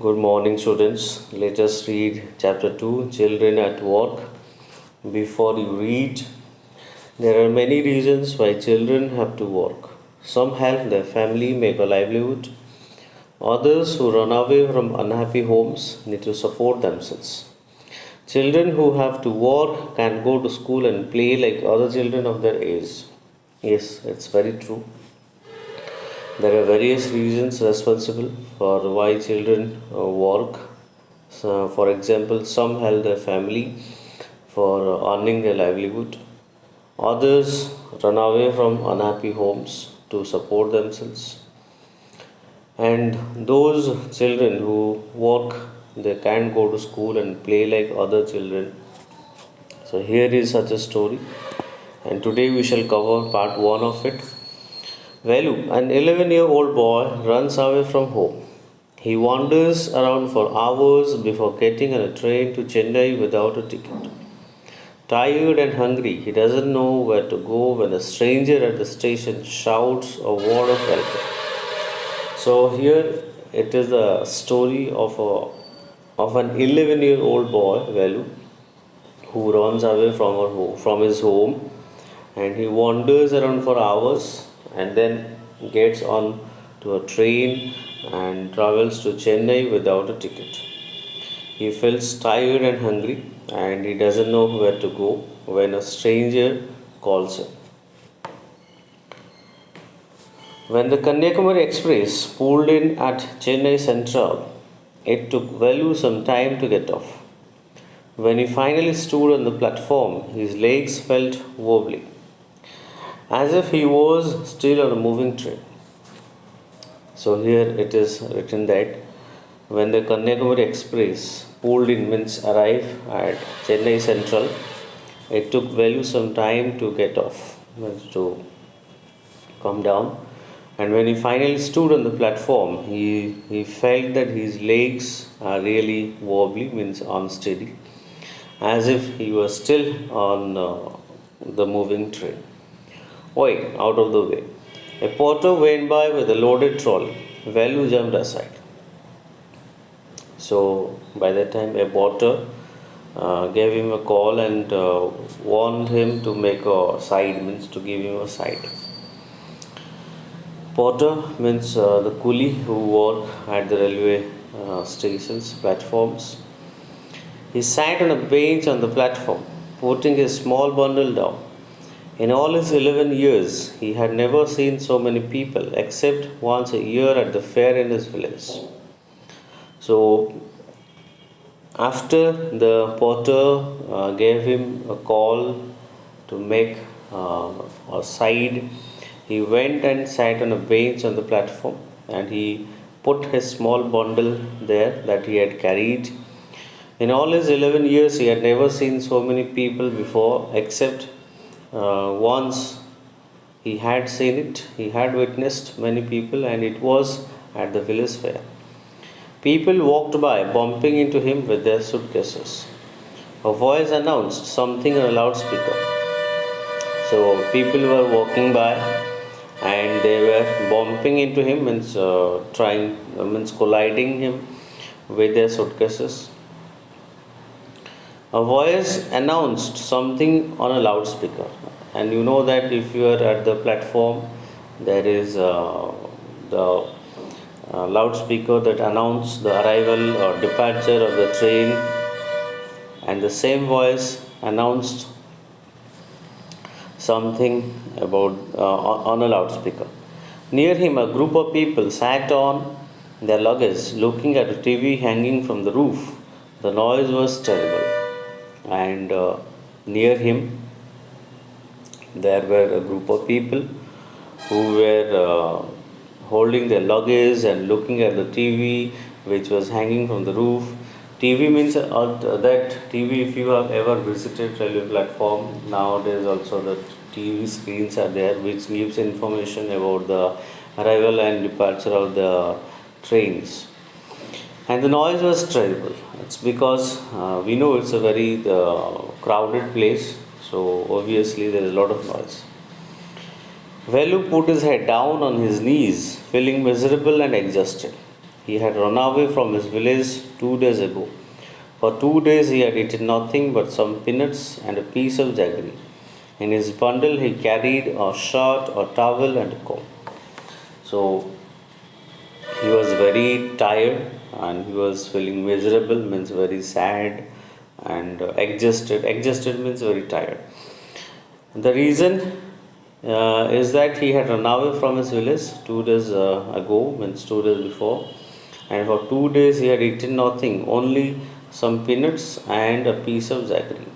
Good morning, students. Let us read chapter 2 Children at Work. Before you read, there are many reasons why children have to work. Some help their family make a livelihood. Others who run away from unhappy homes need to support themselves. Children who have to work can go to school and play like other children of their age. Yes, it's very true. There are various reasons responsible for why children work. So, for example, some help their family for earning their livelihood. Others run away from unhappy homes to support themselves. And those children who work, they can't go to school and play like other children. So, here is such a story. And today we shall cover part 1 of it. Velu, an 11-year-old boy, runs away from home. He wanders around for hours before getting on a train to Chennai without a ticket. Tired and hungry, he doesn't know where to go when a stranger at the station shouts a word of welcome. So here it is a story of an 11-year-old boy, Velu, who runs away from his home, and he wanders around for hours and then gets on to a train and travels to Chennai without a ticket. He feels tired and hungry and he doesn't know where to go when a stranger calls him. When the Kanyakumari Express pulled in at Chennai Central, it took Velu some time to get off. When he finally stood on the platform, his legs felt wobbly, as if he was still on a moving train. So here it is written that when the Kanyakumari Express pulled in means arrive at Chennai Central, it took Velu some time to get off, means to come down. And when he finally stood on the platform, he felt that his legs are really wobbly, means unsteady, as if he was still on the moving train. Oi, out of the way. A porter went by with a loaded trolley. Velu jumped aside. So by that time, a porter gave him a call and warned him to make a side, means to give him a side. Porter means the coolie who work at the railway stations, platforms. He sat on a bench on the platform, putting his small bundle down. In all his 11 years, he had never seen so many people except once a year at the fair in his village. So, after the porter gave him a call to make a side, he went and sat on a bench on the platform and he put his small bundle there that he had carried. In all his 11 years, he had never seen so many people before, except once he had seen it, he had witnessed many people, and it was at the village fair. People walked by, bumping into him with their suitcases. A voice announced something on a loudspeaker. So people were walking by and they were bumping into him, means means colliding him with their suitcases. A voice announced something on a loudspeaker, and you know that if you are at the platform, there is the loudspeaker that announce the arrival or departure of the train, and the same voice announced something about on a loudspeaker. Near him, a group of people sat on their luggage, looking at a TV hanging from the roof. The noise was terrible, and near him there were a group of people who were holding their luggage and looking at the TV which was hanging from the roof. TV means that TV, if you have ever visited railway platform, nowadays also the TV screens are there which gives information about the arrival and departure of the trains. And the noise was terrible. It's because we know it's a very crowded place, so obviously there is a lot of noise. Velu put his head down on his knees, feeling miserable and exhausted. He had run away from his village 2 days ago. For 2 days he had eaten nothing but some peanuts and a piece of jaggery. In his bundle he carried a shirt, a towel, and a comb. So he was very tired and he was feeling miserable, means very sad and exhausted. Exhausted means very tired. The reason is that he had run away from his village 2 days ago, means 2 days before, and for 2 days he had eaten nothing, only some peanuts and a piece of jaggery.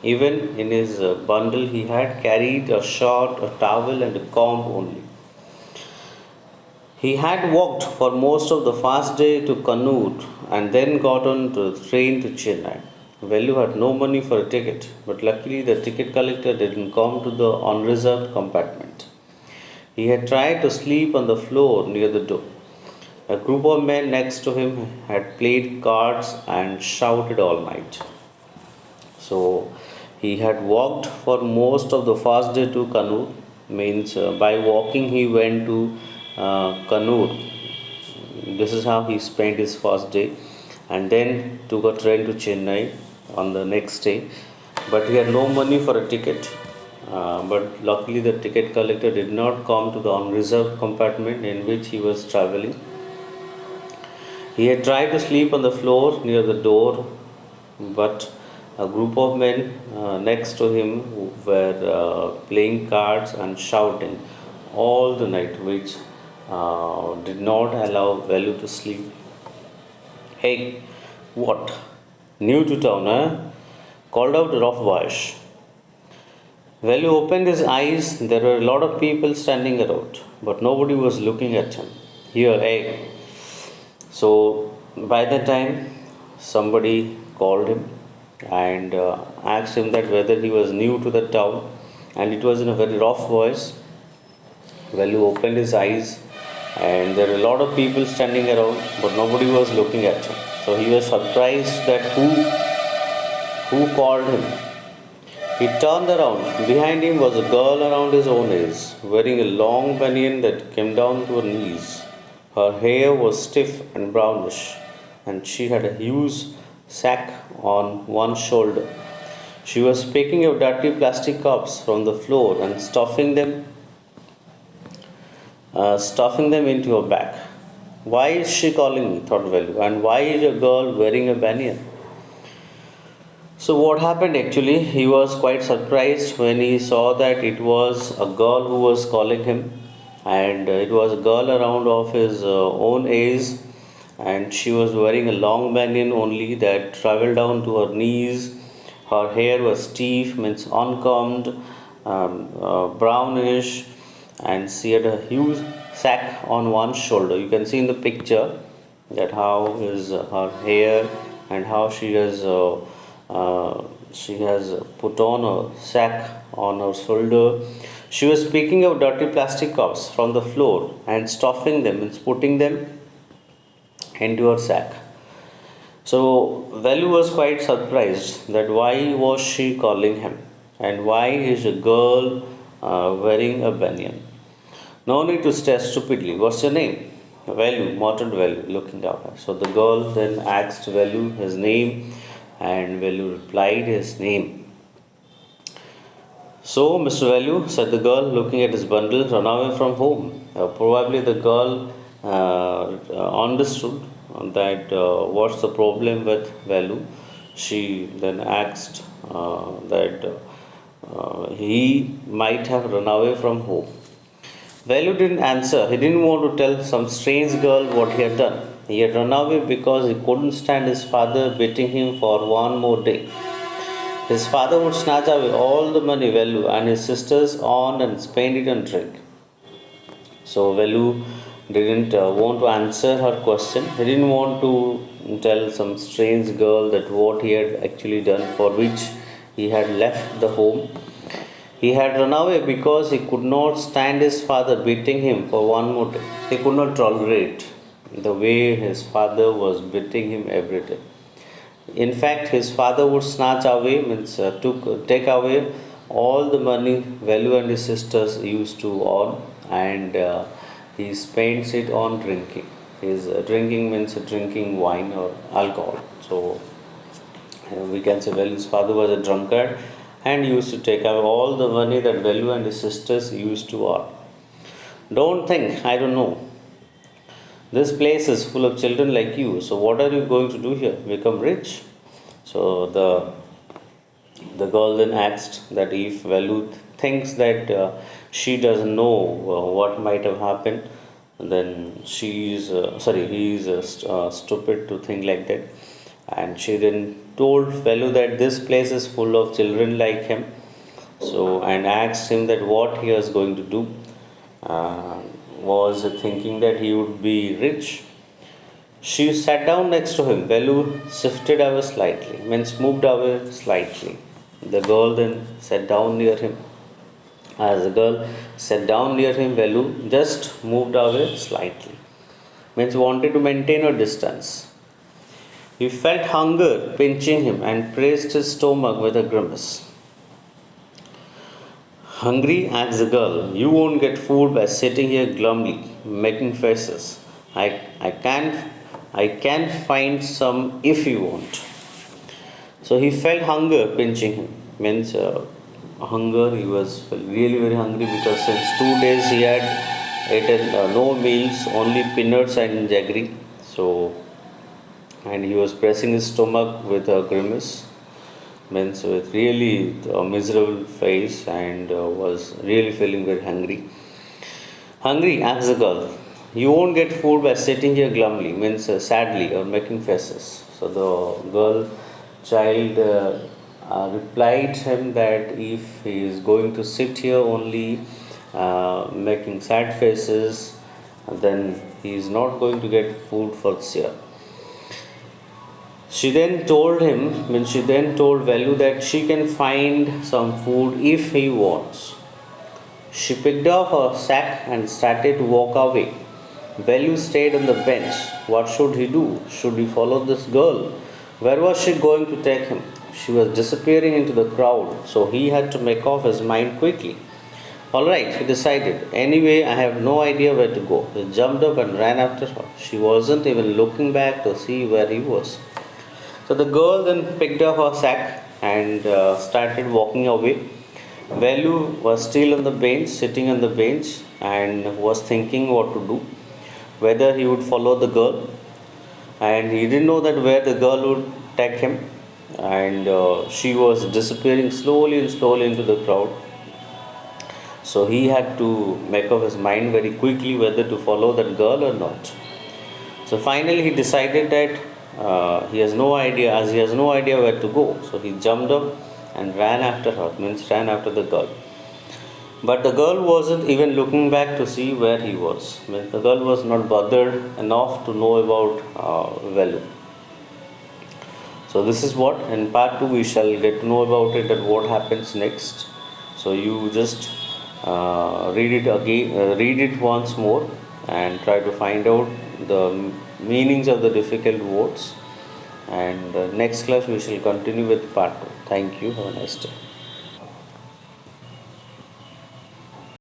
Even in his bundle, he had carried a shirt, a towel, and a comb only. He had walked for most of the fast day to Kannur and then got on to the train to Chennai. Velu had no money for a ticket, but luckily the ticket collector didn't come to the unreserved compartment. He had tried to sleep on the floor near the door. A group of men next to him had played cards and shouted all night. So he had walked for most of the fast day to Kannur, means by walking he went to Kannur. This is how he spent his first day, and then took a train to Chennai on the next day. But he had no money for a ticket. But luckily, the ticket collector did not come to the unreserved compartment in which he was traveling. He had tried to sleep on the floor near the door, but a group of men next to him were playing cards and shouting all the night, which did not allow Velu to sleep. Hey, what? New to town, eh? Called out rough voice. Velu opened his eyes. There were a lot of people standing around, but nobody was looking at him. Here, hey. So by that time, somebody called him and asked him that whether he was new to the town, and it was in a very rough voice. Velu opened his eyes, and there were a lot of people standing around, but nobody was looking at him. So he was surprised that who called him. He turned around. Behind him was a girl around his own age, wearing a long banyan that came down to her knees. Her hair was stiff and brownish, and she had a huge sack on one shoulder. She was picking up dirty plastic cups from the floor and stuffing them into her bag. Why is she calling me? Thought Velu. And why is a girl wearing a banyan? So what happened actually? He was quite surprised when he saw that it was a girl who was calling him, and it was a girl around of his own age, and she was wearing a long banyan only that traveled down to her knees. Her hair was stiff, means uncombed, brownish, and she had a huge sack on one shoulder. You can see in the picture that how is her hair and how she has put on a sack on her shoulder. She was picking up dirty plastic cups from the floor and stuffing them and putting them into her sack. So Velu was quite surprised that why was she calling him and why is a girl wearing a banyan. No need to stare stupidly. What's your name? Velu, muttered Velu, looking up. So the girl then asked Velu his name, and Velu replied his name. So, Mr. Velu, said the girl, looking at his bundle, run away from home. Probably the girl understood that what's the problem with Velu. She then asked that he might have run away from home. Velu didn't answer. He didn't want to tell some strange girl what he had done. He had run away because he couldn't stand his father beating him for one more day. His father would snatch away all the money Velu and his sisters earned and spend it on drink. So Velu didn't want to answer her question. He didn't want to tell some strange girl that what he had actually done for which he had left the home. He had run away because he could not stand his father beating him for one more day. He could not tolerate the way his father was beating him every day. In fact, his father would snatch away, means take away all the money Velu and his sisters used to earn, and he spends it on drinking. His drinking means drinking wine or alcohol. So we can say Velu's father was a drunkard and used to take out all the money that Velu and his sisters used to earn. Don't think, I don't know. This place is full of children like you. So what are you going to do here? Become rich? So the girl then asked that if Velu thinks that she doesn't know what might have happened, then he is stupid to think like that. And she then told Velu that this place is full of children like him. So and asked him that what he was going to do. Uh, was thinking that he would be rich. She sat down next to him. Velu shifted away slightly, means moved away slightly. The girl then sat down near him. As the girl sat down near him, Velu just moved away slightly, means wanted to maintain a distance. He felt hunger pinching him and pressed his stomach with a grimace. Hungry, asked the girl. You won't get food by sitting here glumly, making faces. I can find some if you want. So he felt hunger pinching him. Means hunger, he was really very hungry because since 2 days he had eaten no meals, only peanuts and jaggery. So, and he was pressing his stomach with a grimace, means with really a miserable face, and was really feeling very hungry. Hungry, asked the girl. You won't get food by sitting here glumly, means sadly or making faces. So the girl child replied him that if he is going to sit here only making sad faces, then he is not going to get food for this year. She then told Velu that she can find some food if he wants. She picked up her sack and started to walk away. Velu stayed on the bench. What should he do? Should he follow this girl? Where was she going to take him? She was disappearing into the crowd, so he had to make up his mind quickly. Alright, he decided. Anyway, I have no idea where to go. He jumped up and ran after her. She wasn't even looking back to see where he was. So the girl then picked up her sack and started walking away. Velu was still on the bench, sitting on the bench, and was thinking what to do, whether he would follow the girl. And he didn't know that where the girl would take him, and she was disappearing slowly and slowly into the crowd. So he had to make up his mind very quickly whether to follow that girl or not. So finally, he decided that he has no idea, as he has no idea where to go. So he jumped up and ran after her, means ran after the girl. But the girl wasn't even looking back to see where he was. Means the girl was not bothered enough to know about Velu. So this is what in part 2 we shall get to know about it, and what happens next. So you just read it again, read it once more, and try to find out the meanings of the difficult words. And next class we shall continue with part 2. Thank you. Have a nice day.